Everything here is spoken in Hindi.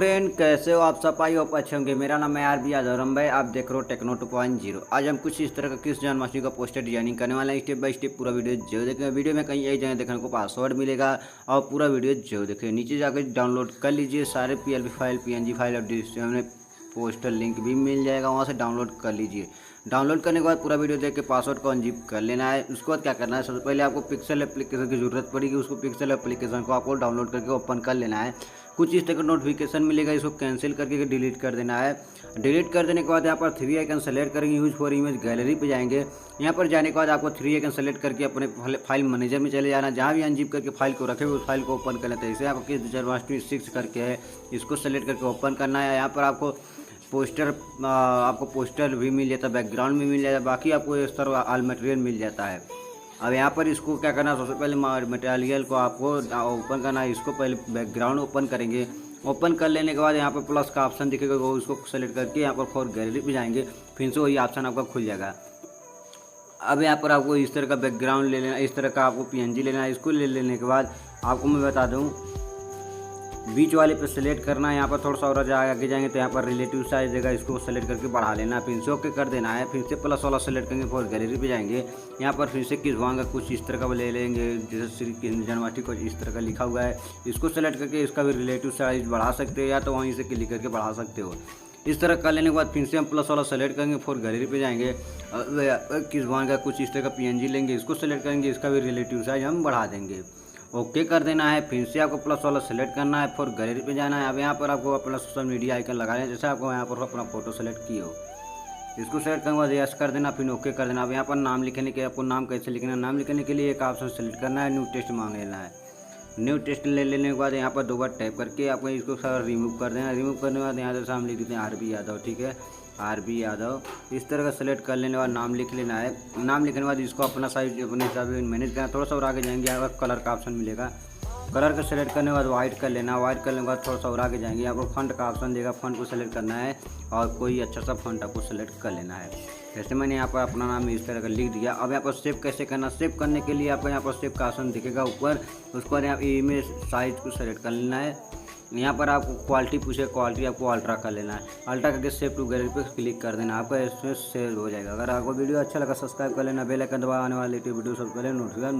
फ्रेंड, कैसे हो आप सब? आई होप अच्छे होंगे। मेरा नाम है बी यादव रंभाई। आप देख रहे हो टेक्नो 2.0। आज हम कुछ इस तरह का किस जन्माष्टमी का पोस्टर डिजाइनिंग करने वाले हैं। स्टेप बाय स्टेप पूरा वीडियो जो देखेंगे। वीडियो में कहीं एक जगह देखने को पासवर्ड मिलेगा और पूरा वीडियो जो देखें नीचे जाकर डाउनलोड कर लीजिए। सारे PLP फाइल, PNG फाइल और डिस्क्रिप्शन में पोस्टर लिंक भी मिल जाएगा, वहाँ से डाउनलोड कर लीजिए। डाउनलोड करने के बाद पूरा वीडियो देख के पासवर्ड को अनजिप कर लेना है। उसके बाद क्या करना है, सबसे पहले आपको पिक्सल एप्लीकेशन की ज़रूरत पड़ेगी। उसको पिक्सल एप्लीकेशन को आपको डाउनलोड करके ओपन कर लेना है। कुछ इस तरह का नोटिफिकेशन मिलेगा, इसको कैंसिल करके डिलीट कर देना है। डिलीट कर देने के बाद यहाँ पर 3 आइकन सेलेक्ट करेंगे, यूज फॉर इमेज गैलरी पे जाएंगे। यहाँ पर जाने के बाद आपको 3 आइकन सेलेक्ट करके अपने फाइल मैनेजर में चले जाना। जहाँ भी अनजिप करके फाइल को रखे हुए उस फाइल को ओपन कर लेते हैं। इसे आपको किस जन्माष्टमी 6 करके है, इसको सेलेक्ट करके ओपन करना है। यहाँ पर आपको पोस्टर भी मिल जाता है, बैकग्राउंड भी मिल जाता है, बाकी आपको इस तरह ऑल मटेरियल मिल जाता है। अब यहाँ पर इसको क्या करना है, सबसे पहले मटेरियल को आपको ओपन करना है। इसको पहले बैकग्राउंड ओपन करेंगे। ओपन कर लेने के बाद यहाँ पर प्लस का ऑप्शन दिखेगा, वो उसको सेलेक्ट करके यहाँ पर फॉर गैलरी पे जाएंगे। फिर से वही ऑप्शन आपका खुल जाएगा। अब यहाँ पर आपको इस तरह का बैकग्राउंड ले लेना, इस तरह का आपको PNG लेना है। इसको ले लेने के बाद आपको मैं बता दूँ, बीच वाले पे सेलेक्ट करना है। यहाँ पर थोड़ा सा और आगे जाएंगे तो यहाँ पर रिलेटिव साइज देगा, इसको सेलेक्ट करके बढ़ा लेना है। फिर से ओके कर देना है। फिर से प्लस वाला सेलेक्ट करेंगे, फॉर गैलरी पे जाएंगे। यहाँ पर फिर से खिंचवाऊंगा, कुछ इस तरह का ले लेंगे, जैसे श्री कृष्ण जन्माष्टमी को इस तरह का लिखा हुआ है। इसको सेलेक्ट करके इसका भी रिलेटिव साइज बढ़ा सकते हो, या तो वहीं से क्लिक करके बढ़ा सकते हो। इस तरह कर लेने के बाद फिर से हम प्लस वाला सेलेक्ट करेंगे, फॉर गैलरी पे जाएंगे। खिंचवाऊंगा, कुछ इस तरह का PNG लेंगे, इसको सेलेक्ट करेंगे, इसका भी रिलेटिव साइज हम बढ़ा देंगे। ओके कर देना है। फिर से आपको प्लस वाला सेलेक्ट करना है, फॉर गैलरी पे जाना है। अब यहाँ पर आपको अपना सोशल मीडिया आइकन लगाना है, जैसे आपको यहाँ पर अपना फोटो सेलेक्ट किए हो। इसको सेलेक्ट करने के बाद यस कर देना, फिर ओके कर देना। अब यहाँ पर नाम लिखने के, आपको नाम कैसे लिखना है, नाम लिखने के लिए एक ऑप्शन सेलेक्ट करना है, न्यू टेक्स्ट मांग लेना है। न्यू टेक्स्ट ले लेने के बाद यहाँ पर 2 बार टैप करके आपको इसको सारा रिमूव कर देना। रिमूव करने के बाद यहाँ से हम लिख देते हैं RB यादव, ठीक है, RB यादव। इस तरह का सेलेक्ट कर लेने के बाद नाम लिख लेना है। नाम लिखने के बाद इसको अपना साइज अपने हिसाब से मैनेज करना। थोड़ा सा और आगे जाएंगे, यहाँ पर कलर का ऑप्शन मिलेगा। कलर को सेलेक्ट करने के बाद वाइट कर लेना। वाइट करने के बाद थोड़ा सा और आगे जाएंगे, यहाँ पर फंट का ऑप्शन देगा, फंट को सेलेक्ट करना है और कोई अच्छा सा फंट आपको सेलेक्ट कर लेना है। जैसे मैंने यहाँ पर अपना नाम इस तरह का लिख दिया। अब यहाँ पर सेव कैसे करना, सेव करने के लिए आपको यहाँ पर सेव का ऑप्शन दिखेगा ऊपर, उसके बाद यहाँ इमेज साइज को सेलेक्ट कर लेना है। यहाँ पर आपको क्वालिटी पूछे, क्वालिटी आपको अल्ट्रा कर लेना है। अल्ट्रा करके सेव टू गैलरी पे क्लिक कर देना, आपका इसमें सेव हो जाएगा। अगर आपको वीडियो अच्छा लगा सब्सक्राइब कर लेना, बेल आइकन दबा, आने वाली वीडियो सबसे पहले नोटिफिकेशन